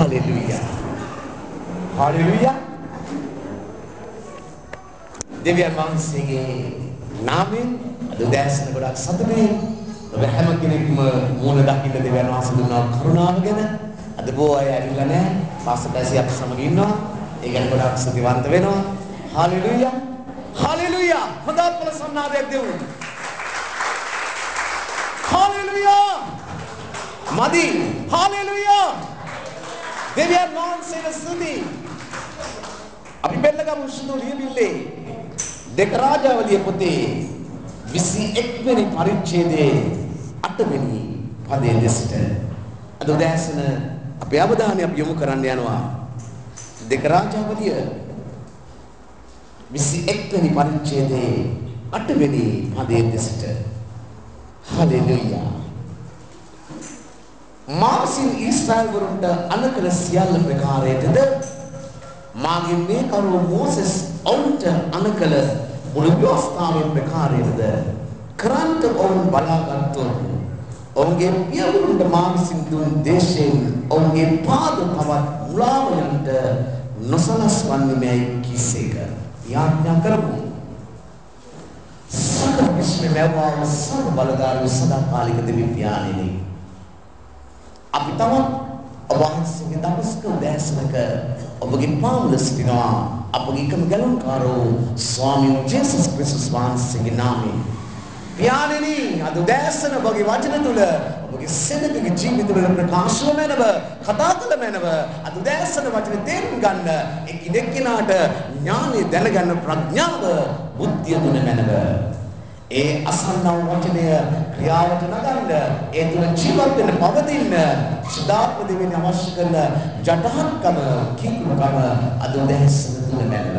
Hallelujah. Hallelujah. දෙවියන් වහන්සේගේ නාමයෙන් අද උදෑසන ගොඩක් සතුටුයි. ඔබ හැම කෙනෙක්ම මූණ දකින්න දෙවියන් වහන්සේ දුන්නා කරුණාව ගැන. අද බොහෝ අය ඇවිල්ලා නැහැ. පාසටැසි අප සමග ඉන්නවා. ඒ ගැන ගොඩක් ස්තුතිවන්ත වෙනවා. හalleluya. හalleluya. හොඳට ප්‍රසන්නතාවයක් දෙමු. හalleluya. මදි. හalleluya. දෙවියන් වහන්සේට ස්තුති. අපි බෙල්ලගමු සුදු ලියවිල්ලේ දෙක රාජාවලිය පොතේ 21 වෙනි පරිච්ඡේදයේ 8 වෙනි පදයේ දෙසට අද උදෑසන අපේ අවධානය අපි යොමු කරන්න යනවා දෙක රාජාවලිය 21 වෙනි පරිච්ඡේදයේ 8 වෙනි පදයේ දෙසට හalleluya මාසින් ඊශ්‍රායල් වරුන්ට අනකල සියල්ල ප්‍රකාරයටද මාගේ මේ කරුව මෝසෙස් ඔවුන්ට අනකල මුළු ව්‍යවස්ථාවේ ප්‍රකාරයටද කරන්ට ඔවුන් බලාගත්තොත් ඔවුන්ගේ පියවරුන්ට මා විසින් දුන් දේශයෙන් ඔවුන්ගේ පාද තවත් මුලාවයන්ට නොසලස්වන්නේමයි කිසේක යාඥා කරමු. සකල විශ්ව මෙවවා සර්ව බලධාරී සදාකාලික දෙවි පියාණෙනි අපි තවත් ඔබ වහන්සේගේ දවසක උදෑසනක ඔබගේ පාමුල සිටිනවා අපගේ එකම ගැලුම්කාරෝ ස්වාමීන් ජේසුස් ක්‍රිස්තුස් වහන්සේගේ නාමයෙන් පියාණෙනි අද උදෑසන ඔබගේ වචන තුල ඔබගේ සෙනගගේ ජීවිතවල ප්‍රකාශ වෙනව කතා කළ වෙනව අද උදෑසන වචන තේරුම් ගන්න එකිනෙකනාට ඥානෙ දැනගන්න ප්‍රඥාව බුද්ධිය දුන වෙනව ඒ අසන්නව වචනය ක්‍රියාවට නගන්න ඒ තුළ ජීවත් වෙන පවතින සදාත්ම දෙවියන් අවශ්‍ය කරන ජටහත්කම කීකරුකම අද උදෑසන තුල නැව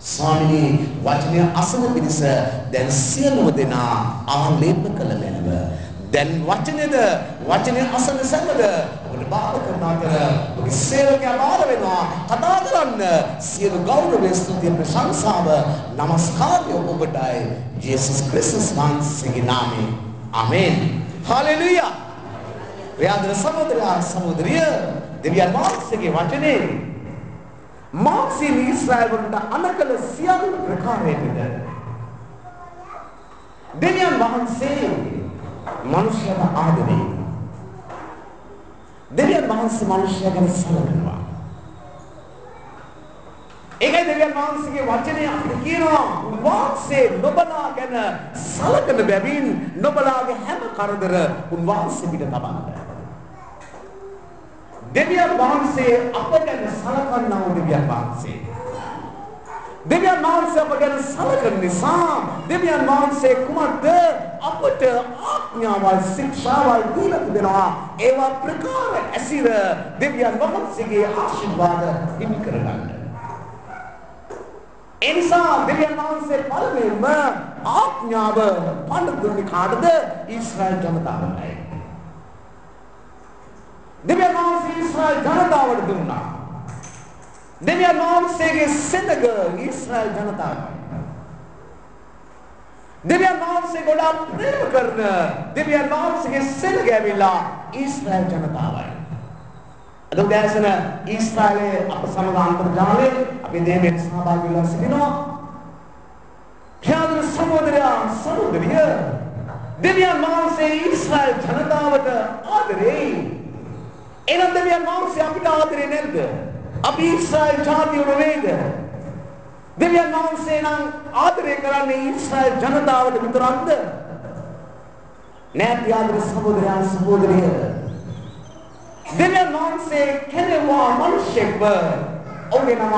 ස්වාමිනී වචනය අසන පිණිස දැන් සියලුම දෙනා ආලේප කළ මැනව දැන් වචනය අසන සැමද ඔබට බාර කරන අතර ඔබගේ සේවකයා බාර වෙනවා කතා කරන්න සියලු ගෞරවය ස්තුතිය ප්‍රශංසාව නමස්කාරය ඔබටයි ජේසුස් ක්‍රිස්තුස් වහන්සේගේ නාමයෙන් ආමේන් හalleluya ප්‍රියාදර සහෝදරයා සහෝදරිය දෙවියන් වහන්සේගේ වචනේ මාසින් ඊශ්‍රායල් වලට අනකල සියලු ප්‍රකාරයකට දෙවියන් වහන්සේ මනුෂ්‍යව ආදරේ දෙවියන් වහන්සේ මනුෂ්‍යය ගැන සලකනවා ඒකයි දෙවියන් වහන්සේගේ වචනේ අපිට කියනවා උන්වහන්සේ නොබලා ගැන සලකන බැවින් නොබලාගේ හැම කරදර උන්වහන්සේ පිට තබන්න දෙවියන් වහන්සේ අප ගැන සලකනවා දෙවියන් වහන්සේ දෙවියන් වහන්සේ අප ගැන සලකන නිසා දෙවියන් වහන්සේ කුමක්ද අපට ආඥාවල් ශික්ෂාවල් දීලා තිබෙනවා ඒවා ප්‍රකාර ඇසිර දෙවියන් වහන්සේගේ ආශිර්වාද හිමි කරගන්න එනිසා දෙවියන් වහන්සේ පළමුවෙන්ම ආඥාව පඬ දුන්නේ කාටද ඊශ්‍රායල් ජනතාවටයි දෙවියන් වහන්සේ ඊශ්‍රායල් ජනතාවට දුන්නා දෙවියන් වහන්සේගේ සෙනග ඊශ්‍රායල් ජනතාවයි දෙවියන් වහන්සේ ගොඩාක් ප්‍රේම කරන දෙවියන් වහන්සේගේ සෙනග ඇවිල්ලා ඊශ්‍රායල් ජනතාවයි අද උදෑසන ඊශ්‍රායලයේ අප සමග අන්තර්ජාලයේ අපි දෙවියන් සහභාගී වෙලා සිටිනවා ප්‍රියතම සහෝදරයා සහෝදරිය දෙවියන් වහන්සේ ඊශ්‍රායල් ජනතාවට ආදරේ එනම් දෙවියන් වහන්සේ අපිට ආදරේ නැද්ද අපි ඊශ්‍රායල් ජාතිය නෙවෙයිද දෙවියන් වහන්සේ නම් ආදරය කරන්නේ ඊශ්‍රායල් ජනතාවට විතරක්ද නෑ ප්‍රියතම සහෝදරයා සහෝදරිය දෙවියන් වහන්සේ කෙනෙකුවා මිනිසෙක්ව ඔහුගේ නම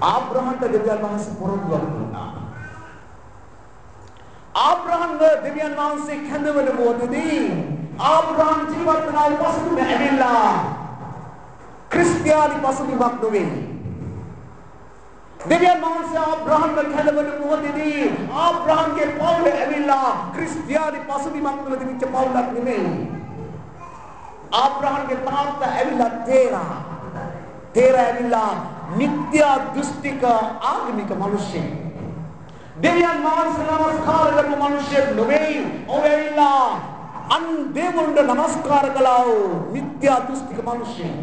ආබ්‍රහම්ට දෙවියන් වහන්සේ පොරොන්දුවක් දුන්නා ආබ්‍රහම්ව දෙවියන් වහන්සේ කැඳවන මොහොතදී ආබ්‍රහම් ජීවත් වුණා පසුබිම ඇවිල්ලා ක්‍රිස්තියානි පසුබිමක් නොවේ දෙවියන් වහන්සේ ආබ්‍රහම්ව කැඳවන මොහොතදී ආබ්‍රහම්ගේ පවුල ඇවිල්ලා ක්‍රිස්තියානි පසුබිමක් තුළ තිබිච්ච පවුලක් නෙමෙයි ආබ්‍රහම්ගේ තාත්තා ඇවිල්ලා තේරා ඇවිල්ලා නිත්‍ය දෘෂ්ටික ආගමික මිනිසෙක් දෙවියන් වහන්සේ නමස්කාර කරන මිනිසෙක් නෙවෙයි ඔව් ඇවිල්ලා අන් දේවුන්ට නමස්කාර කළා වූ මිත්‍යා දෘෂ්ටික මිනිසෙක්.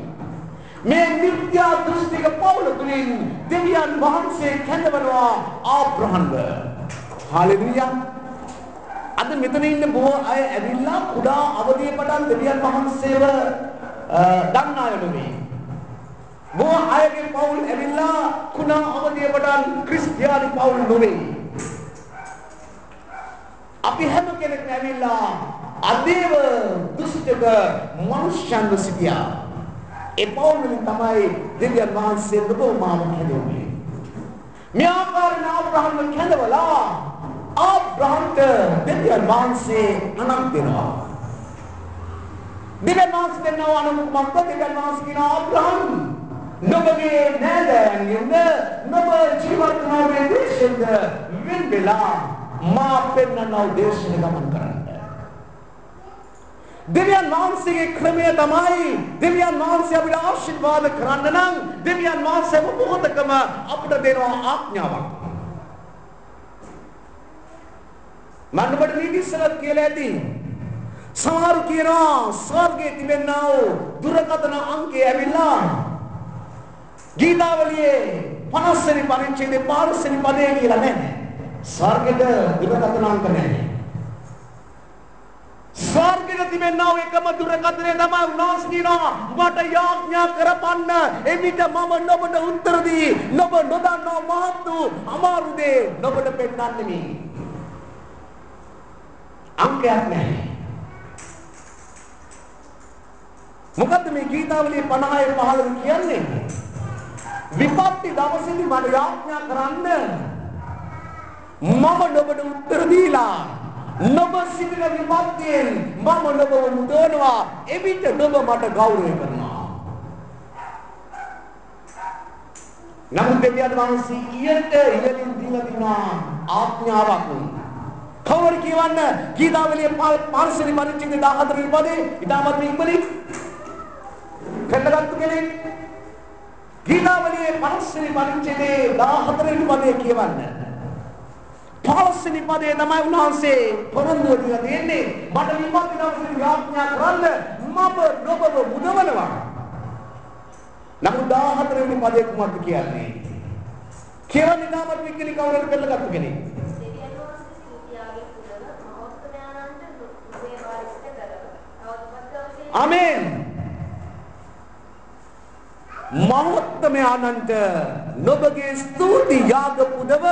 මේ මිත්‍යා දෘෂ්ටික පවුල තුලින් දෙවියන් වහන්සේ කැඳවනවා ආබ්‍රහම්ව. හාලෙලූයා. අද මෙතන ඉන්න බොහෝ අය ඇවිල්ලා කුඩා අවදියේ පටන් දෙවියන් වහන්සේව දන්නා අය නෙමෙයි. බොහෝ අයගේ පවුල් ඇවිල්ලා කුඩා අවදියේ පටන් ක්‍රිස්තියානි පවුල් නෙමෙයි. අපි හැම කෙනෙක්ම ඇවිල්ලා අදේව දුෂ්ටක මනුෂ්‍යයන්ව සිටියා. ඒ පවුල් වලින් තමයි දෙවියන් වහන්සේ දුබමාම කැඳවුවේ. මේ ආකාරයෙන් ආබ්‍රහම්ව කැඳවලා ආබ්‍රහම්ට දෙවියන් වහන්සේ අනක් දෙනවා. දෙවියන් වහන්සේ දෙනවා අනක් මොකක්ද? දෙවියන් වහන්සේ කියන ආබ්‍රහම් නුඹගේ නෑදෑයන්ගෙන් නුඹ ජීවත් වන දේශෙන්ද වෙන් වෙලා මා පෙන්නන දේශෙට ගමන් කරන්න. දෙවියන් වහන්සේගේ ක්‍රමය තමයි දෙවියන් වහන්සේ අපිට ආශිර්වාද කරන්න නම් දෙවියන් වහන්සේ මොහොතකම අපිට දෙනවා ආඥාවක්. මම ඔබට මේ ඉස්සරත් කියලා ඇති. සමහරු කියනවා ස්වර්ගයේ තිබෙනා වූ දුරකථන අංකය ඇවිල්ලා ගීතාවලියේ 50 වෙනි පරිච්ඡේදයේ 15 වෙනි පදේ කියලා නැහැ. ස්වර්ගයේ දුරකථන අංක නැහැ. ස්වර්ගයේ තිබෙනා වූ එකම දුරකථනය තමයි උන්වහන්සේ කියනවා මට යාඥා කරපන්න එවිට මම ඔබට උත්තර දී ඔබ නොදන්නා මහත් වූ අමාරු දේ ඔබට පෙන්වන්නේ. අංකයක් නැහැ. මොකද්ද මේ ගීතාවලියේ 50 15 කියන්නේ? විපත්ති දවසේදී මට යාඥා කරන්න මම ඔබට උත්තර දීලා ඔබ සිටින විපත්තියෙන් මම ඔබව මුදවනවා එවිට ඔබ මට ගෞරවය කරනවා. නමුත් දෙවියන් වහන්සේ ඉහළින් දීලා තිනා ආඥාවක් කවුරු කියවන්න ගීතාවලියේ 5 වෙනි පරිච්ඡේදයේ 14 වෙනි පදේ ඉතාමත් ඉක්මනින් කඩගත්තු කෙනෙක් ගීතාවලියේ 5 වෙනි පරිච්ඡේදයේ 14 වෙනි පදේ කියවන්න. 15 වෙනි පදේ තමයි උන්වහන්සේ පොරොන්දුව දීලා තියෙන්නේ මට විපත්ති දවසේ යාඥා කරන්න මම ඔබව මුදවනවා. නමුත් 14 වෙනි පදේ කුමක්ද කියන්නේ? කියවන්නේ ඉතාමත් ඉක්මනින් කවුරුහරි කඩගත්තු කෙනෙක්. ආමෙන්. මහත්මය අනන්ත නුඹගේ ස්තුති යාග පුදව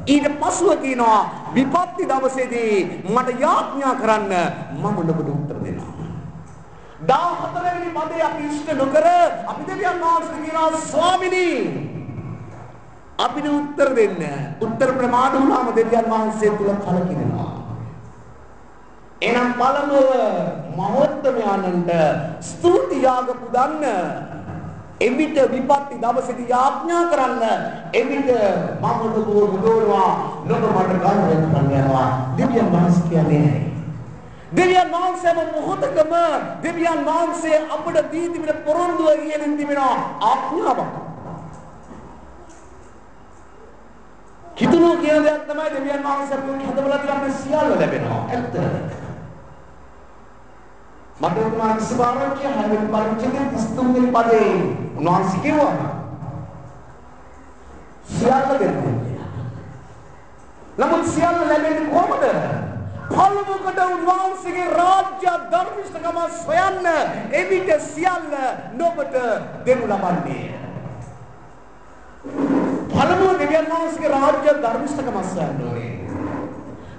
ඊට පසුව කියනවා විපත්ති දවසේදී මට යාඥා කරන්න මම ඔබට උත්තර දෙනවා. 14 වෙනි පදේ අපි ඉෂ්ට නොකර අපි දෙවියන් වහන්සේ කියනවා ස්වාමිනී අපිට උත්තර දෙන්න. උත්තර ප්‍රමාණ වුණාම දෙවියන් වහන්සේ තුල කලකිරෙනවා. එනම් පළමුව මහත්මයාණන්ට ස්තුති යාග පුදන්න එවිට විපත්ති දවසේදී යාඥා කරන්න එවිට මම ඔබව මුදවනවා ඔබ මට ගෞරවය කරනවා. දෙවියන් වහන්සේ කියන්නේ දෙවියන් වහන්සේ මොහොතකම දෙවියන් වහන්සේ අපට දී තිබෙන පොරොන්දුව ඉගෙනින් තිබෙන ආඥාවක්. කිතුණු කියන දෙයක් තමයි දෙවියන් වහන්සේ අපිට හදවලා තියෙන සියල්ල ලැබෙනවා. ඇත්ත. මට උනා ඉස්බාරක් කිය හැම පරිච්ඡේදයේ 33 වෙනි පදේ උන්වහන්සේ කිව්වා සියල්ල දෙන්නේ. නමුත් සියල්ල ලැබෙන්නේ කොහොමද? පළමුවට උන්වහන්සේගේ රාජ්‍ය ධර්මිෂ්ඨකම සොයන්න එවිට සියල්ල නොබට දෙනු ලබන්නේ. පළමුව දෙවියන් වහන්සේගේ රාජ්‍ය ධර්මිෂ්ඨකම සොයන්න ඕනේ.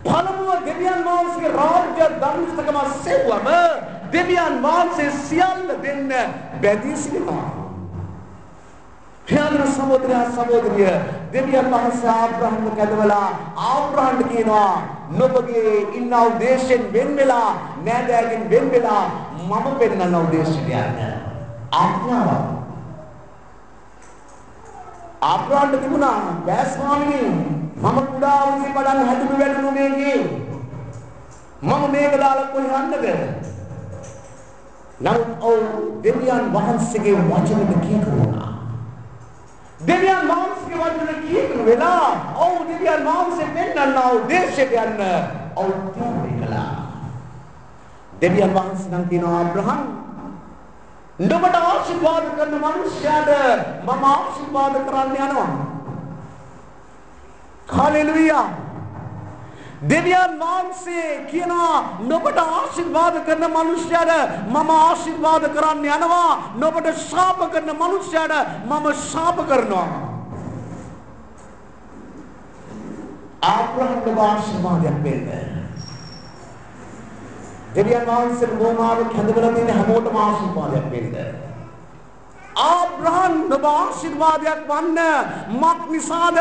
පළමුව දෙවියන් වහන්සේගේ රාජ්‍ය ධර්මිෂ්ඨකම සෙව්වම දෙවියන් වහන්සේ සියල්ල දෙන්න බැදී සිටිනවා. ප්‍රියතර සහෝදරිය දෙවියන් වහන්සේ ආබ්‍රහම්ව කැඳවලා ආබ්‍රහම්ට කියනවා නුඹගේ ඉන්න උදේශයෙන් වෙන් වෙලා නෑදෑයන්ගෙන් වෙන් වෙලා මම පෙන්නන උදේශයට යන්න. ආඥාවක්. ආබ්‍රහම්ට තිබුණා බෑ ස්වාමීනි මම කුඩා වුණේ පටන් හැදුණු වැඩුණු මේකේ මම මේක දාලා කොහෙ යන්නද? නමුත් දෙවියන් වහන්සේගේ වචනෙට කීකරුණා. දෙවියන් වහන්සේගේ වචනෙට කීකරු වෙලා දෙවියන් වහන්සේ පෙන්නන උදේශයට යන්න තීරණය කළා. දෙවියන් වහන්සේ නම් කියනවා අබ්‍රහම් නුඹට ආශිර්වාද කරන මනුෂ්‍යයාට මම ආශිර්වාද කරන්න යනවා. හලෙලූයා. දෙවියන් වහන්සේ කියනවා නුඹට ආශිර්වාද කරන මනුෂ්‍යයාට මම ආශිර්වාද කරන්න යනවා. නුඹට ශාප කරන මනුෂ්‍යයාට මම ශාප කරනවා. ආබ්‍රහම්ට ආශිර්වාදයක් වෙන්නේ. දෙවියන් වහන්සේ ගෝමාව කැඳවලා තියෙන හැමෝටම ආශිර්වාදයක් වෙන්නේ. ආබ්‍රහම් නුඹ ආශිර්වාදයක් වන්න මක් නිසාද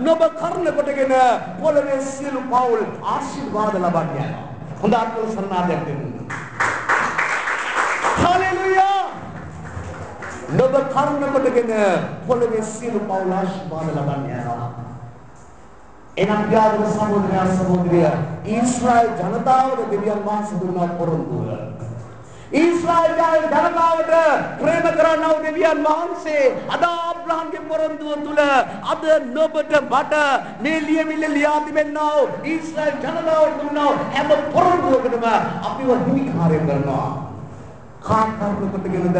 නුඹ කරන කොටගෙන පොළවේ සියලු පවුල් ආශිර්වාද ලබන්න යනවා. හොඳ අත්වල සන්නාදයක් දෙන්න. හලෙලූයා. නුඹ කරන කොටගෙන පොළවේ සියලු පවුල් ආශිර්වාද ලබන්න යනවා. එනම් යාදව සහෝදරයා ඊශ්‍රායල් ජනතාවට දෙවියන් වහන්සේ දුන්නා පොරොන්දුව. ඊශ්‍රායල් ජනතාවට ප්‍රේම කරනව දෙවියන් වහන්සේ අද ආබ්‍රහම්ගේ පොරොන්දුව තුල අද නුඹට මට මේ ලියවිල්ල ලියා තිබෙනවා. ඊශ්‍රායල් ජනතාවට දුන්නා හැම පොරොන්දුවකටම අපිව හිමිකාරය කරනවා. කාන්තාවකට කොටගෙනද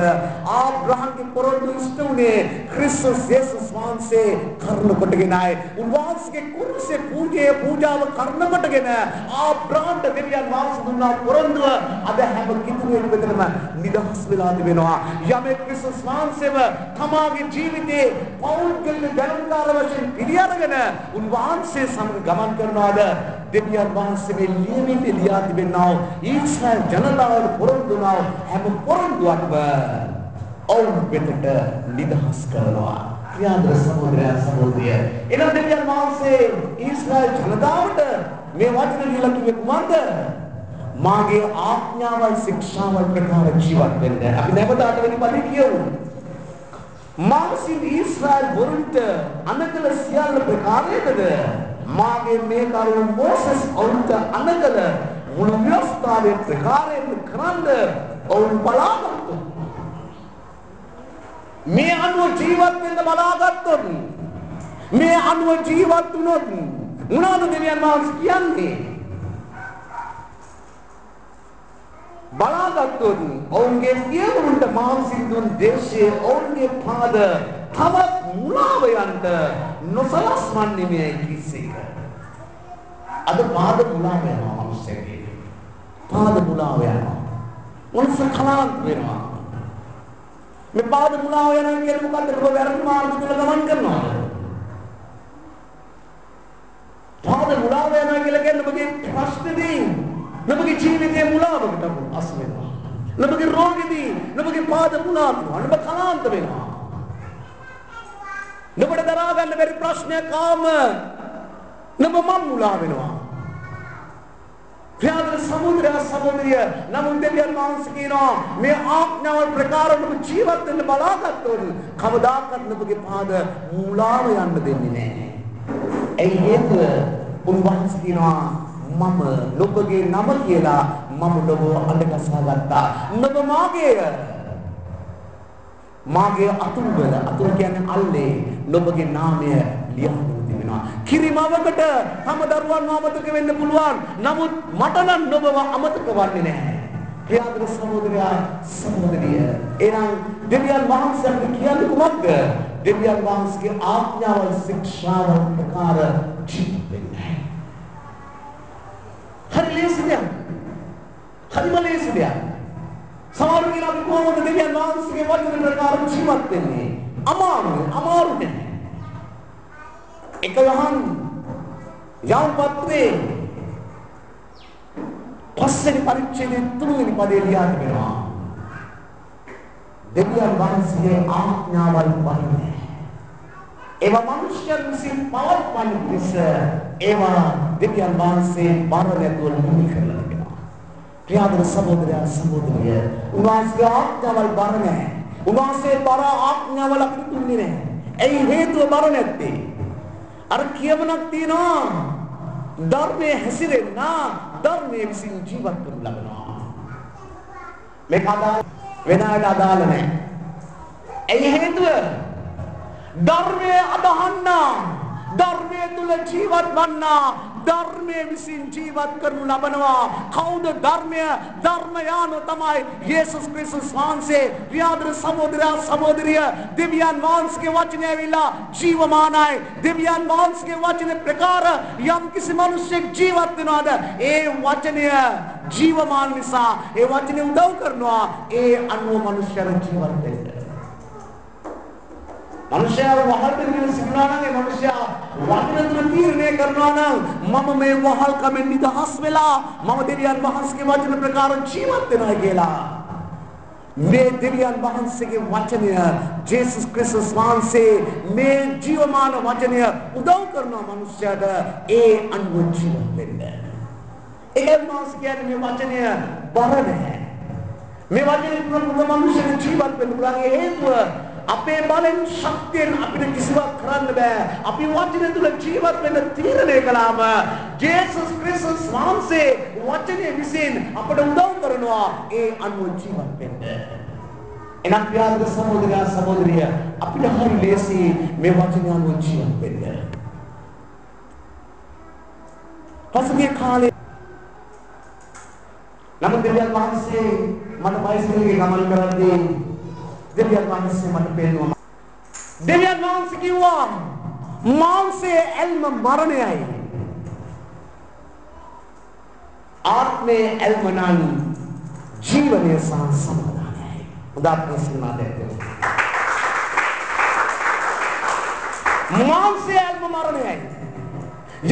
ආබ්‍රහම්ගේ පොරොන්දු ඉෂ්ට වුණේ ක්‍රිස්තුස් යේසුස් වහන්සේ කරන කොටගෙනයි. උන්වහන්සේගේ කුරුසේ පූජාව කරන කොටගෙන ආබ්‍රහම්ට දෙවියන් වහන්සේ දුන්නා පොරොන්දුව අද හැම කිතුරෙක් වෙතම නිදහස් වෙලා තිබෙනවා. යමෙක් ක්‍රිස්තුස් වහන්සේව තමාගේ ජීවිතේ පෞද්ගලික දැනුම්කාර වශයෙන් පිළිඅරගෙන උන්වහන්සේ සමග ගමන් කරනවාද දෙවියන් වහන්සේ මේ ලියවිලි ලියා තිබෙනවා. ඊශ්‍රායල් ජනතාවට පොරොන්දු වුණා හැම පොරොන්දුවක්ම ඔවුන් වෙතට නිදහස් කරනවා. ක්‍රියාදර සහෝදරය එනම් දෙවියන් වහන්සේ ඊශ්‍රායල් ජනතාවට මේ වචන දීලා කිව්වේ කුමක්ද? මාගේ ආඥාවල් ශික්ෂාවල් ප්‍රකාර ජීවත් වෙන්න. අපි නැවත 8 වෙනි පදේ කියමු. මාසින් ඊශ්‍රායල් වරුන්ට අනකල සියල්ල ප්‍රකාරයකද මාගේ මේ කරුණ මොසස් ඔවුන්ට අනකල මුළු ව්‍යවස්ථාවේ ප්‍රකාරයෙන් කරන්න ඔවුන් බලාගත්තු. මේ අනුව ජීවත් වෙන්න බලාගත්තොත් මේ අනුව ජීවත් වුණොත් මොනවද දෙවියන් වහන්සේ කියන්නේ? බලාගත්තොත් ඔවුන්ගේ සියවරුන්ට මාංශින් දුන් දේශයේ ඔවුන්ගේ පාද තවත් මුලාව යන්ට නොසලස්වන්නේ මේ කිසික. අද පාද මුලාව යනවා මිනිස්සුන්ගේ. පාද මුලාව යනවා. මොනස කලාන්ත වෙනවා. මේ පාද මුලාව යනවා කියන්නේ මොකද්ද? ඔබ වැරදි මාර්ග තුල ගමන් කරනවා. පාද මුලාව යනවා කියලා කියන්නේ ඔබගේ ප්‍රශ්නදී ඔබගේ ජීවිතයේ මුලාවකට අසු වෙනවා. ඔබගේ රෝගෙදී ඔබගේ පාද මුලාව වෙනවා. ඔබ කලාන්ත වෙනවා. ඔබට දරා ගන්න බැරි ප්‍රශ්නයක් ආවම ඔබ මුලා වෙනවා. ක්‍රියාදර සහෝදරිය නමුත් දෙවියන් වහන්සේ කියනවා මේ ආඥාවල් ප්‍රකාරව ඔබ ජීවත් වෙන්න බලාගත්තොත් කවදාකවත් ඔබගේ පාද මුලාව යන්න දෙන්නේ නැහැ. ඒ හේතුව උන්වහන්සේ කියනවා මම ඔබගේ නම කියලා මම ඔබව අඬගසා ගත්තා. ඔබ මාගේ අතුරුවල අතුරු කියන්නේ අල්ලේ ඔබගේ නාමය ලියාගෙන තිබෙනවා. කිරිමවකට තම දරුවන්ව අමතක වෙන්න පුළුවන්. නමුත් මට නම් ඔබව අමතක වන්නේ නැහැ. ක්‍රියාදර සහෝදරිය එනම් දෙවියන් වහන්සේට කියන්නේ කුමක්ද? දෙවියන් වහන්සේගේ ආඥාවල් ශික්ෂාවල් ප්‍රකාර ජීවත් වෙන්නේ. හරි ලේසිද? හරිම ලේසිද? සමහර කෙනා කොහොමද දෙවියන් වහන්සේගේ වචන ප්‍රකාර ජීවත් වෙන්නේ? අමාරු නෑ. එක යහන් පත්‍රේ පස්වෙනි පරිච්ඡේදයේ 3 වෙනි පදේ ලියා තිබෙනවා. දෙවියන් වහන්සේගේ ආඥාවල් පරිදි ඒවා මනුෂ්‍යයන් විසින් පවත්වන පිස ඒවා දෙවියන් වහන්සේ බාර නැතුව නිමි කරලා තිබෙනවා. ක්‍රියාදර සහෝදරිය උන්වහන්සේගේ ආඥාවල් බාර නැහැ. උන්වහන්සේ බාර ආඥාවල් අපිට දුන්නේ නැහැ. ඒ හේතුව බාර නැත්තේ අර කියමනක් තියෙනවා ධර්මයේ හැසිරෙන්න ධර්මයේ විසින් ජීවත් කරන්න ලබනවා. මේක අදාළ වෙනාට අදාළ නැහැ. ඒ හේතුව ධර්මයේ අදහන්න ධර්මයේ තුල ජීවත් වන්න ධර්මයේ විසින් ජීවත් කරනු ලබනවා. කවුද ධර්මය? ධර්මයානෝ තමයි යේසුස් ක්‍රිස්තුස් වහන්සේ. ප්‍රියාදර සහෝදරයා සහෝදරිය, දෙවියන් වහන්සේගේ වචනය ඇවිල්ලා ජීවමානයි. දෙවියන් වහන්සේගේ වචන ප්‍රකාර යම් කිසි මිනිසෙක් ජීවත් වෙනවාද, ඒ වචනය ජීවමාන නිසා ඒ වචනේ උදව් කරනවා ඒ අනුව මිනිස්යර ජීවත් වෙන්න. මිනිස්යා වහල් දෙවියන් සිටිනවා නම් ඒ මිනිස්යා වචන තුන තීරණය කරනවා නම් මම මේ වහල් කමෙන් නිදහස් වෙලා මම දෙවියන් වහන්සේගේ වචන ප්‍රකාර ජීවත් වෙනවා කියලා. මේ දෙවියන් වහන්සේගේ වචනය ජේසුස් ක්‍රිස්තුස් වහන්සේ මේ ජීවමාන වචනය උදව් කරනවා මිනිස්යාට ඒ අනුව ජීවත් වෙන්න. ඒ මාස් කියන්නේ මේ වචනය බර නැහැ. මේ වචනේ තුන මිනිස්සුන්ට ජීවත් වෙන්න පුළුවන් හේතුව අපේ බලෙන් ශක්තියෙන් අපිට කිසිවක් කරන්න බෑ. අපි වචනේ තුල ජීවත් වෙන්න තීරණය කළාම ජේසුස් ක්‍රිස්තුස් වහන්සේ වචනේ විසින් අපට උදව් කරනවා ඒ අනුව ජීවත් වෙන්න. එනම් ප්‍රියාදර සහෝදරයා සහෝදරිය අපිට හරි ලේසි මේ වචනේ අනුව ජීවත් වෙන්න. පසුගිය කාලේ නමුත් දෙවියන් වහන්සේ මට බයිසිකලේ ගමන් කරද්දී දෙවියන් වහන්සේ මට පෙන්වුවා. දෙවියන් වහන්සේ කිව්වා මාංශයේ ඇල්ම මරණයයි. ආත්මයේ ඇල්ම නම් ජීවනය සහ සමාදානයයි. උදා ප්‍රශ්නාදයට. මාංශයේ ඇල්ම මරණයයි.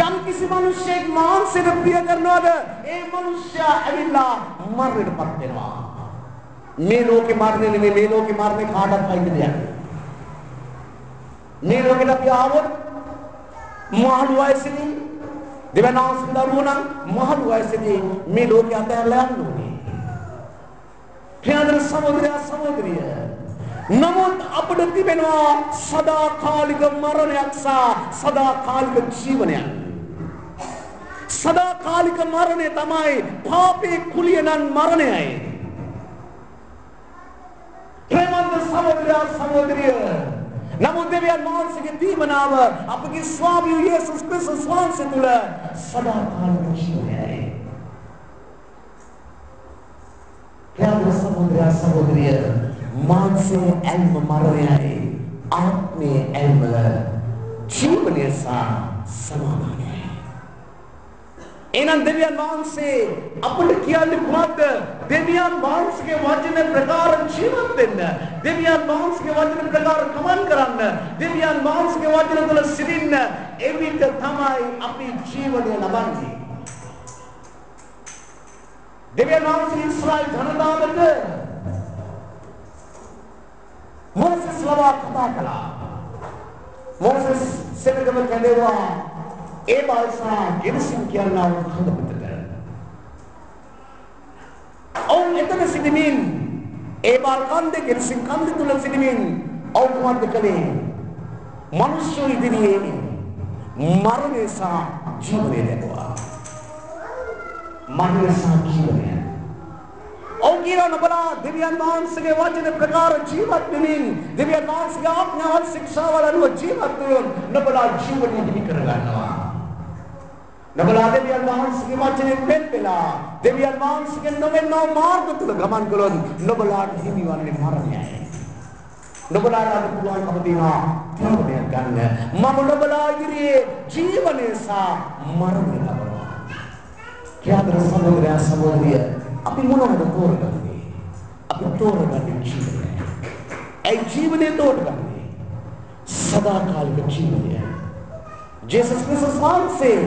යම් කිසි මිනිසෙක් මාංශයට ප්‍රිය කරනවාද ඒ මිනිසයා ඇවිල්ලා මරණයටපත් වෙනවා. මේ ලෝකේ මරණය නෙමෙයි, මේ ලෝකේ මරණය කාටවත් අයිති දෙයක්. මේ ලෝකෙට අපි ආවොත් මහලු වයසේදී දෙවනාස් දරුවෝ නම් මහලු වයසේදී මේ ලෝකේ අතහැරලා යන්න ඕනේ. ප්‍රියදර සහෝදරයා සහෝදරිය, නමුත් අපිට තිබෙනවා සදාකාලික මරණයක් සහ සදාකාලික ජීවනයක්. සදාකාලික මරණය තමයි පාපේ කුලියනන් මරණයයි. ප්‍රේමන්ත සහෝදරයා සහෝදරිය, නමුත් දෙවියන් වහන්සේගේ දීමනාව අපගේ ස්වාමී යේසුස් ක්‍රිස්තුස් වහන්සේ තුල සදාකාලික ජීවනයයි. ප්‍රේමන්ත සහෝදරයා සහෝදරිය, මාංශයේ ඇල්ම මරණයයි, ආත්මයේ ඇල්ම ජීවනය සහ සමාදානයයි. එනම් දෙවියන් වහන්සේ අපට කියන්නේ කුමක්ද? දෙවියන් වහන්සේගේ වචන ප්‍රකාර ජීවත් වෙන්න, දෙවියන් වහන්සේගේ වචන ප්‍රකාර ගමන් කරන්න, දෙවියන් වහන්සේගේ වචන තුළ සිටින්න. එවිට තමයි අපි ජීවනය ලබන්නේ. දෙවියන් වහන්සේ ඊශ්‍රායෙල් ජනතාවට මොසෙස් ලවා කතා කළා. මොසෙස් සෙනගම කැඳේවා ඒ බාල්සා ගෙනසින් කියනවා හදපතට. ඔවුන් එතන සිටමින් ඒ බාල් කන්දේ ගෙනසින් කන්ද තුල සිටමින් ඔවුන් මොකද කළේ? මනුෂ්‍ය ඉදිරියේ මරණය සහ ජීවනය ලැබුවා. මරණය සහ ජීවනය. ඔවුන් කියනවා බලා දෙවියන් වහන්සේගේ වචන ප්‍රකාර ජීවත් වෙමින්, දෙවියන් වහන්සේගේ ආඥාවල් ශික්ෂාවල් අනුව ජීවත් වෙමින් නබලා ජීවනය දිවි කරගන්නවා. නබලා දෙවියන් වහන්සේගේ වචනේ පෙන්පෙලා දෙවියන් වහන්සේගේ නොවෙන්නව මාර්ග තුල ගමන් කළොත් නබලාට හිමිවන්නේ මරණයයි. නබලාට පුළුවන්කම තියෙනවා තීරණය ගන්න. මම නබලා ඉදිරියේ ජීවනය සහ මරණය ලබනවා. ප්‍රියතර සහෝදරයා සහෝදරිය, අපි මොනවද තෝරගන්නේ? අපි තෝරගන්නේ ජීවනය. ඒ ජීවනය තෝරගන්නේ සදාකාලික ජීවනය. ජේසුස් ක්‍රිස්තුස් වහන්සේ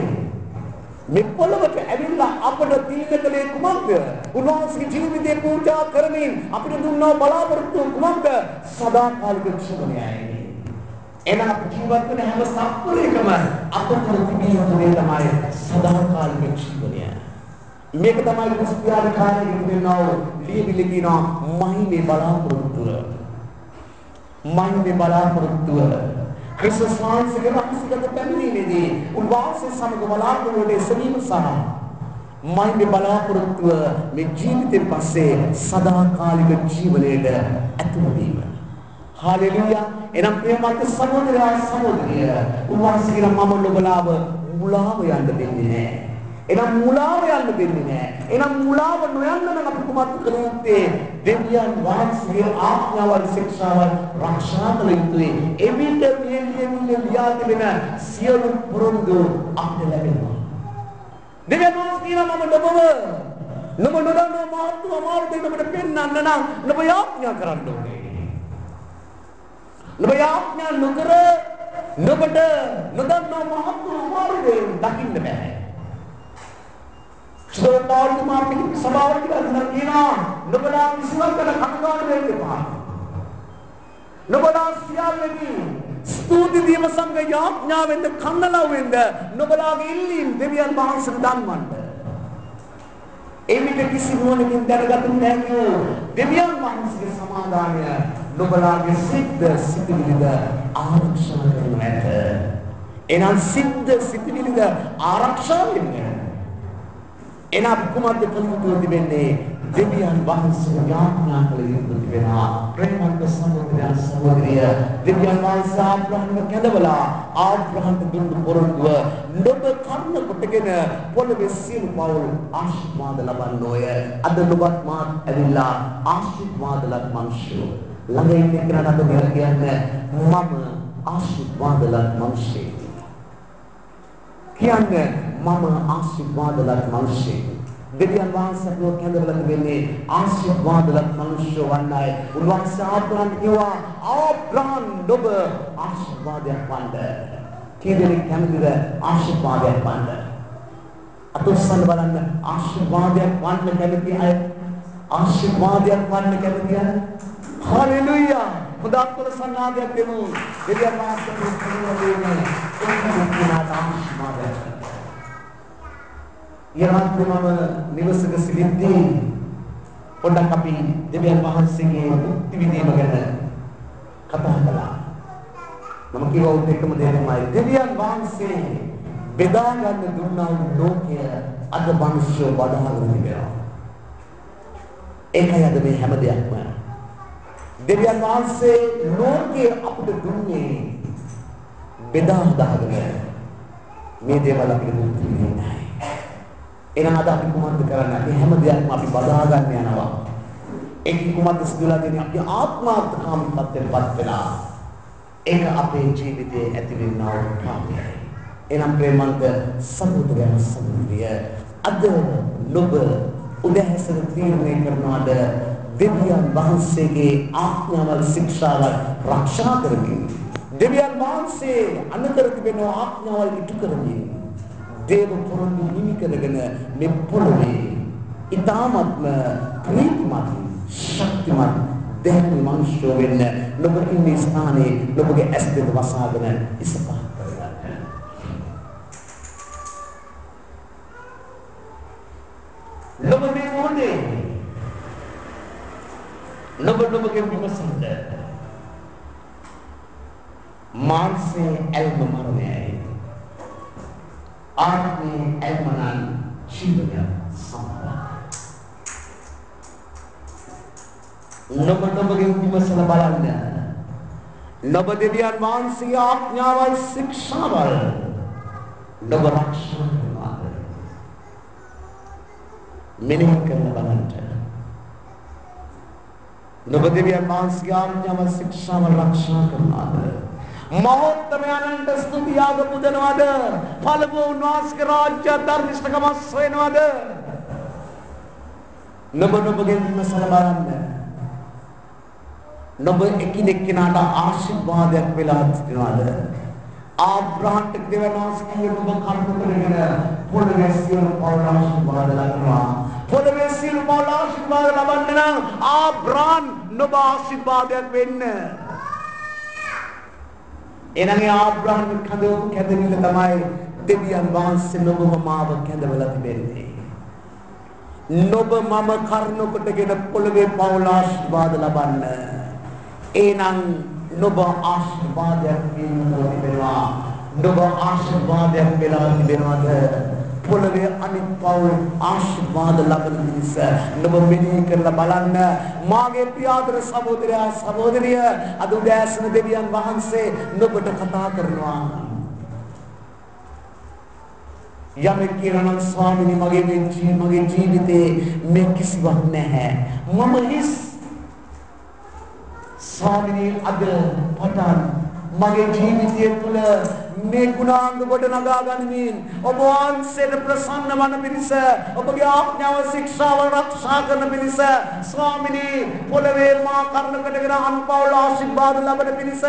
මේ පොළොවට ඇවිල්ලා අපට දීන කලේ කුමක්ද? උන්වහන්සේගේ ජීවිතේ පූජා කරමින් අපිට දුන්නා බලාපොරොත්තු කුමක්ද? සදාකාලික ජීවනයයි. එනම් ජීවත් වෙන හැම සත්පුරේකම අපට තිබෙන දේ තමයි සදාකාලික ජීවනය. මේක තමයි ක්‍රිස්තියානි කාර්යයේ කියනවා ලියවිලි කියනවා මහිමේ බලාපොරොත්තුව. මහිමේ බලාපොරොත්තුව ක්‍රිස්තුස් වහන්සේගේ රහසිගත පැමිණීමේදී උන්වහන්සේ සමග බලාපොරොත්තු වෙසීම සහ මහිමේ බලාපොරොත්තුව මේ ජීවිතේ පස්සේ සදාකාලික ජීවනයේ ඇතුළු වීම. හාලෙලූයා. එනම් ප්‍රේමවත් සහෝදරයා සහෝදරිය උන්වහන්සේ කියන මම නුඹලාව මුලාව යන්න දෙන්නේ නැහැ. එනම් මුලාව යන්න දෙන්නේ නැහැ. එනම් මුලාව නොයන්න නම් අපි කුමක් කළ යුත්තේ? දෙවියන් වහන්සේගේ ආඥාවල් ශික්ෂාවල් ආරක්ෂා කළ යුතුයි. එවිට මේ ලියා තිබෙන සියලු පොරොන්දු අපිට ලැබෙනවා. දෙවියන් වහන්සේ කියන මම නුඹ නොදන්න මාර්ගය මාර්ගයෙන් ඔබට පෙන්වන්න නම් නුඹ යාඥා කරන්න ඕනේ. නුඹ යාඥා නොකර නුඹට නොදන්න මාර්ගයෙන් දකින්න බෑ. සෝපාවල් මාර්ගික සභාවල් කියලා කියනවා නුඹලා විශ්වාස කරන කටපාඩම් වෙන්න එපා. නුඹලා සියල්ලකි ස්තුති දීම සංග යාඥාවෙන්ද කන්නලවෙන්ද නුඹලාගේ ඉල්ලීම් දෙවියන් වහන්සේට දන්වන්න. එවිට කිසි මොනකින් දැනගතු නැහැ දෙවියන් වහන්සේගේ සමාදානය නුඹලාගේ සිද්ද සිතිවිලිද ආරක්ෂා කරනු ඇත. එනම් සිද්ද සිතිවිලිද ආරක්ෂා වෙන්නේ. එනම් කුමද්ද කළ තිබෙන්නේ? දෙවියන් වහන්සේ යාඥා කළ යුතු තිබෙනවා. ප්‍රේමවත් සහෝදරයන් සහෝදරිය දෙවියන් වහන්සේ ආබ්‍රහම්ව කැඳවලා ආබ්‍රහම්ට දුන්නු පොරොන්දුව නුඹ කර්ම කොටගෙන පොළවේ සියලු පවුල් ආශිර්වාද ලබන්නෝය. අද නුඹත් මාත් ඇවිල්ලා ආශිර්වාද ලබ මිනිස්සු ළඟ ඉන්න කෙනාට අද මෙහෙම කියන්නේ මම ආශිර්වාද ලබ මිනිස්සෙක්. කියන්නේ මම ආශිර්වාද ලබ මිනිස්සෙක්. දෙවියන් වහන්සේ අපව කැඳවලා තිබෙන්නේ ආශිර්වාද ලබ මිනිස්සු වන්නයි. උන්වහන්සේ ආබ්‍රහම් කිව්වා ආබ්‍රහම් ඔබ ආශිර්වාදයක් වන්න. කීදෙනෙක් කැමතිද ආශිර්වාදයක් වන්න? අතොස්සන් බලන්න ආශිර්වාදයක් වන්න කැමති අය ආශිර්වාදයක් වන්න කැමති අය හalleluya හොඳක් කළ සන්නාදයක් දෙමු. දෙවියන් වහන්සේ ප්‍රේමයෙන් ආශිර්වාදයක් යරාත්මම නිවසක සිටිද්දී පොඩ්ඩක් අපි දෙවියන් වහන්සේගේ මුක්ති විඳීම ගැන කතා කළා. මම කිව්වා උත් එකම දේ තමයි දෙවියන් වහන්සේ බෙදා ගන්න දුන්නා වූ ලෝකය අද මිනිස්සු වඩාගෙන තිබෙනවා. ඒකයි අද මේ හැම දෙයක්ම දෙවියන් වහන්සේ ලෝකයේ අපිට දුන්නේ බෙදා හදාගෙන මේ දේවල් අපිට දුන්නේ නැහැ. එහෙනම් අද අපි කුමක්ද කරන්නේ? අපි හැම දෙයක්ම අපි බදා ගන්න යනවා. ඒක කුමක්ද සිදුලා දෙන්නේ? අපි ආත්මාර්ථකාමීත්වයටපත් වෙලා. ඒක අපේ ජීවිතයේ ඇතිවෙනා වූ කාමයයි. එහෙනම් ප්‍රේමන්ත සහෝදරයන් සහෝදරිය අද ඔබ උදැසන තීරණය කරනවාද දෙවියන් වහන්සේගේ ආඥාවල් ශික්ෂාවල් ආරක්ෂා කරමින් දෙවියන් වහන්සේ අනුකර තිබෙන ආඥාවල් ඉටු කරමින් දේව පොරොන්දු හිමි කරගෙන මේ පොළොවේ ඊ타ත්ම ප්‍රීතිමත් ශක්තිමත් දෙවි මිනිස්සු වෙන්න ඔබ ඉන්නේ ස්ථානයේ ඔබගේ ඇස් දෙක වසාගෙන ඉස්සපහත් කරගන්න. ඔබ මේ මොහොතේ ඔබගේ විමසන්න මානසික ඇල්ම මරණයයි ආත්මේ ඇල්මනන් ජීවය සම්පූර්ණ ඔබගේ විමසන බලන්න ඔබ දෙවියන් වහන්සේගේ ආඥාවල් ශික්ෂාවල් ඔබ ආරක්ෂා කරනවා මෙනෙහි කරන බලන්න ඔබ දෙවියන් වහන්සේගේ ආඥාවල් ශික්ෂාවල් ආරක්ෂා කරනවා මහෝත්තමයන්ට ස්තුතියාග පුදනවාද පළමුව උන්වහන්සේගේ රාජ්‍ය ධර්මිෂ්ඨකම සොයනවාද ඔබගේ විමසන බලන්න ඔබ එකිනෙක කෙනාට ආශිර්වාදයක් වෙලා සිටිනවාද ආබ්‍රහම්ට දෙවියන් වහන්සේ ඔබ කර්ම කරගෙන පොළවේ සියලු පවුල් ආශිර්වාද ලබනවා පොළවේ සියලු පවුල් ආශිර්වාද ලබන්න නම් ආබ්‍රහම් ඔබ ආශිර්වාදයක් වෙන්න. එනං ආබ්‍රහම් කැඳවිල්ල තමයි දෙවියන් වහන්සේ ඔබ මාව කැඳවලා තිබෙන්නේ. ඔබ මම කර්ණ කොටගෙන පොළවේ පවුල් ආශිර්වාද ලබන්න. එනං ඔබ ආශිර්වාදයක් වෙනවා. ඔබ ආශිර්වාදයක් වෙලා තිබෙනවද? පොළවේ අනිත් පව් ආශිර්වාද ලබන මිනිස නුඹ මෙනෙහි කරලා බලන්න මාගේ ප්‍රියාදර සහෝදරයා සහෝදරිය අද උදෑසන දෙවියන් වහන්සේ නුඹට කතා කරනවා යමෙක් කියනවා ස්වාමීනි මගේ ජීවිතේ මේ කිසිවක් නැහැ මම හිස් ස්වාමීනි අද පටන් මගේ ජීවිතය තුළ මේ ගුණාංග කොට නගා ගනිමින් ඔබ වහන්සේට ප්‍රසන්න වන පිණිස ඔබගේ ආඥාව ශික්ෂාව ආරක්ෂා කරන පිණිස ස්වාමිනී පොළවේ මා කර්ණ කඩගෙන අන්පවුල ආශිර්වාද ලබන පිණිස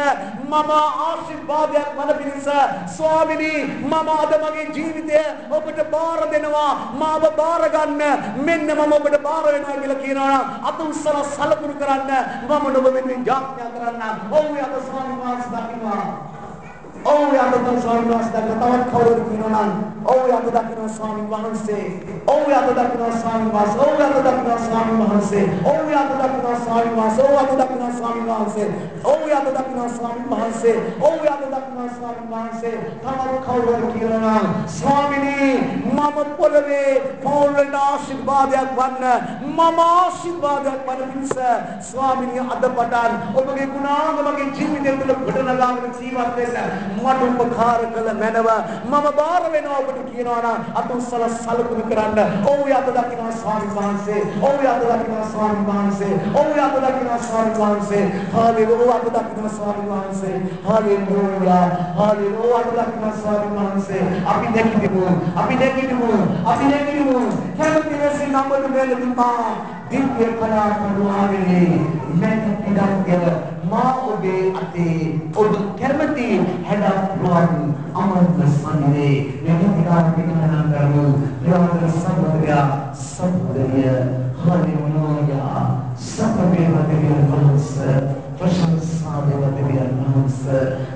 මම ආශිර්වාදයක් වන පිණිස ස්වාමිනී මම අද මගේ ජීවිතය ඔබට බාර දෙනවා මාව බාර ගන්න මෙන්න මම ඔබට බාර වෙනවා කියලා කියනවා අතුස්සල සලකුණු කරන්න මම ඔබ වෙනුවෙන් යාඥා කරන්න ඔව් යත ස්වාමීන් වහන්සේ දකින්නවා Oh ya Tuhan Swami Wahanda ketahuan kau berkenan. Oh ya Tuhan Swami Wahanda. Oh ya Tuhan Swami Wahanda. Oh ya Tuhan Swami Wahanda. Oh ya Tuhan Swami Wahanda. Oh ya Tuhan Swami Wahanda. Oh ya Tuhan Swami Wahanda. Oh ya Tuhan Swami Wahanda. Ketahuan kau berkenan. Swami ni mama polwe Paulun ආශිර්වාදයක් වන්න මම ආශිර්වාදයක් වන පිණිස Swami ni අද පටන් ඔබගේ ගුණාංග මගේ ජීවිතය තුළ ගොඩනගාගෙන ජීවත් වෙන්න මට උපකාර කළ මැනව මම බාර වෙනවා ඔබට කියනවා නම් අතුස්සල සලකුණු කරන්න ඔව් යත දකින්න ස්වාමීන් වහන්සේ ඔව් යත දකින්න ස්වාමීන් වහන්සේ ඔව් යත දකින්න ස්වාමීන් වහන්සේ හාලෙලූයා යත දකින්න ස්වාමීන් වහන්සේ හාලෙලූයා හාලෙලූයා යත දකින්න ස්වාමීන් වහන්සේ අපි දැකිමු කැමති වෙසි නම්බර මෙලෙදිමා දිව්‍ය කලා කරුවාවේ මෙන්න පිටක් මා ඔබේ අතේ ඔබ කැමති හැඩරුවන් අමරණ සම්නේ මෙන්න පිටක් කරමු ප්‍රාර්ථන සම්බන්ධය සම්බන්ධය හාලෙලූයා සප්පේ වදේ වහන්ස ප්‍රශංසා වේවදේ වහන්ස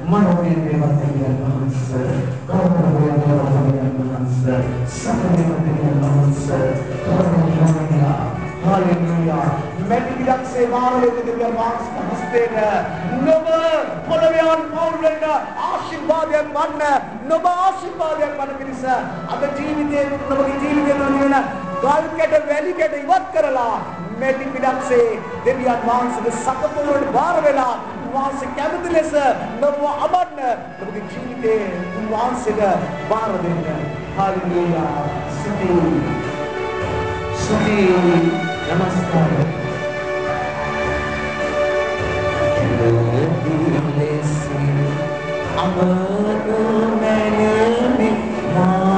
මනෝමය වේවදේ වහන්ස කරුණාවේ වේවදේ වහන්ස සප්පේ වදේ වහන්ස hallelujah Hallelujah. Many people say, "Hallelujah." They are marks hosted. Noba polavian Paulun ආශිර්වාදයක් වන්න. නොබ ආශිර්වාදයක් වන්න පිණිස අද ජීවිතයේ නොබගේ ජීවිතයේ නොනියන ගල් කැට වැලි කැට ඉවත් කරලා many people say දෙවියන් වහන්සේගේ සකපොළොවට බාර වෙලා වහන්සේ කැමති ලෙස නොබ අබන්න නොබගේ ජීවිතයේ වහන්සේට බාර දෙන්න. Hallelujah. Suti Namaskar. Dilesi amanu menemi ma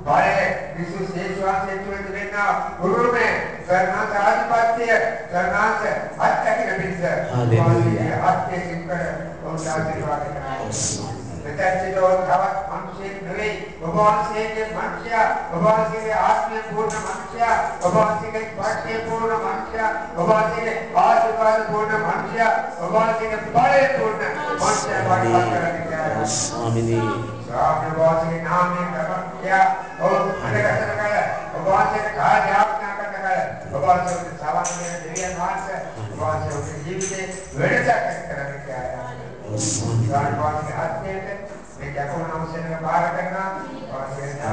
बड़े विशेषवाद से तुरंत लेना गुरु में करना आधिपत्य करना से हत्या की नबीज़ हालेलुया हत्या सिंकर और आशीर्वाद बेचारे जो धावत मनुष्य नवे भगवान से के मनुष्य भगवान से के आत्म पूर्ण मनुष्य भगवान से के भाग्य पूर्ण मनुष्य भगवान से के आशीर्वाद पूर्ण मनुष्य भगवान से के बड़े पूर्ण मनुष्य भगवान करने के आया स्वामी आपने भगवान के नाम में कर्म किया और अनेक ऐसा लगाया भगवान से कहा जाप ना करने का भगवान से उनके सावन में दिव्य मान से भगवान से उनके जीव से वेड़चा करने के आया भगवान के हाथ में थे मैं क्या कहूँ नाम से न बाहर करना और से जा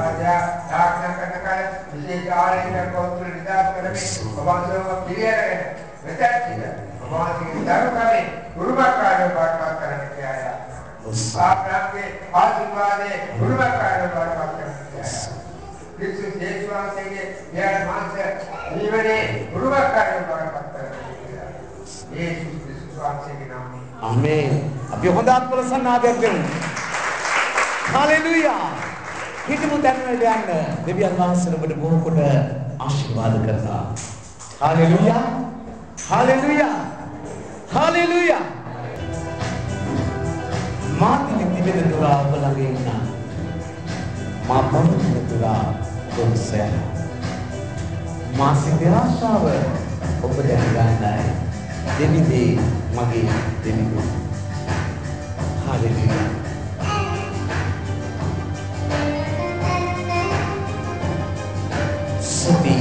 जाप ना करने का विशेष आले कर को तुल निदान करने भगवान से वो क्लियर है बेहतर चीज है भगवान से धर्म का भी गुरु का कार्य बात करने के आया आप आपके आशीर्वाद है गुरु का कार्य बात करने के आया कृष्ण देशवान से के यह मान से जीवन है गुरु का कार्य बात करने के आया ये विश्वास से के नाम में आमेन අපි හොඳ ප්‍රසන්නාදයක් දෙමු හalleluya හිතමු දැන් වල යන්න දෙවියන් වහන්සේ ඔබට බොහෝ කොට ආශිර්වාද කරනවා හalleluya හalleluya හalleluya මාතිනි දිවෙන තුරා ඔබ ළඟ ඉන්න මා පොළොවේ තුරා ඔබසේ මා සිතේ ආශාව ඔබ දැන ගන්නයි දෙවිදේ මගේ දෙවිදු haleluya සති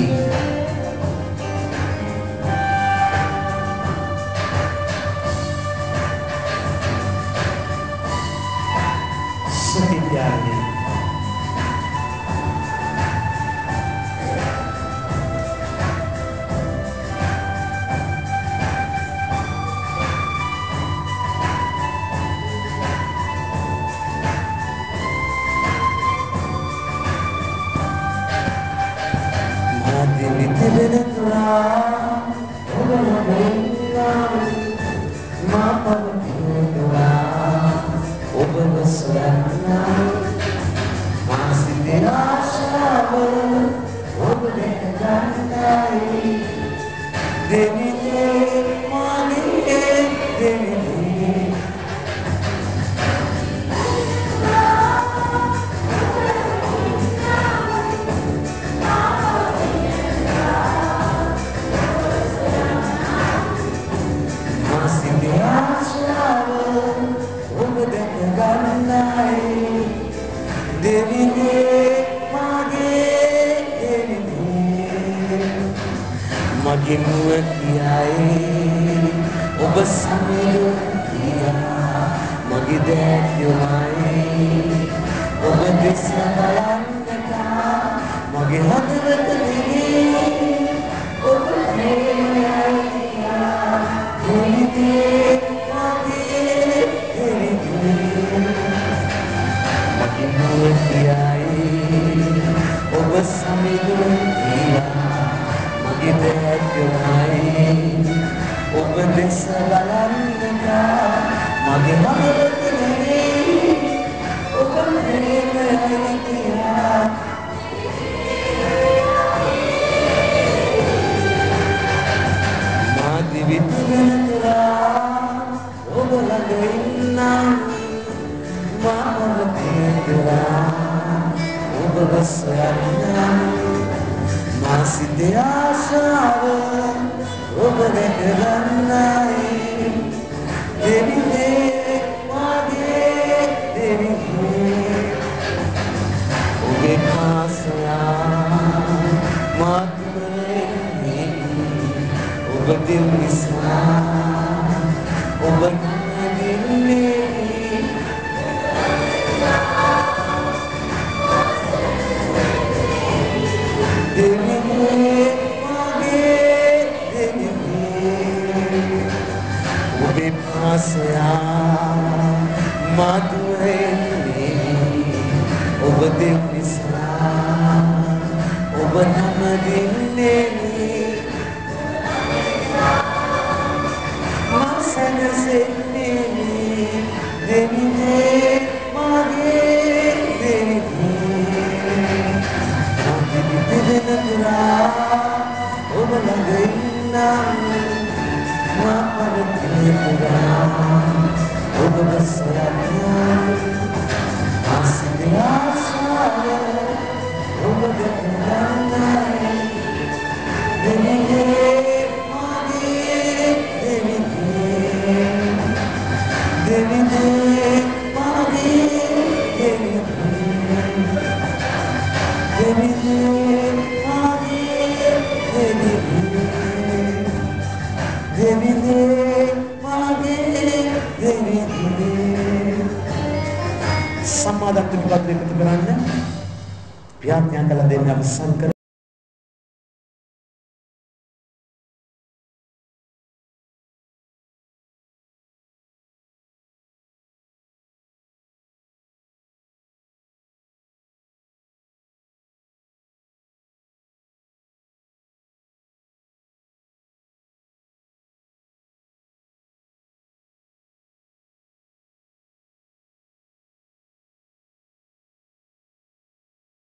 प्यारे සම්මාදම් පිළිපත් එකතු කරන්න. ප්‍රාර්ථනා කළ දෙන්න අපි සංකල්ප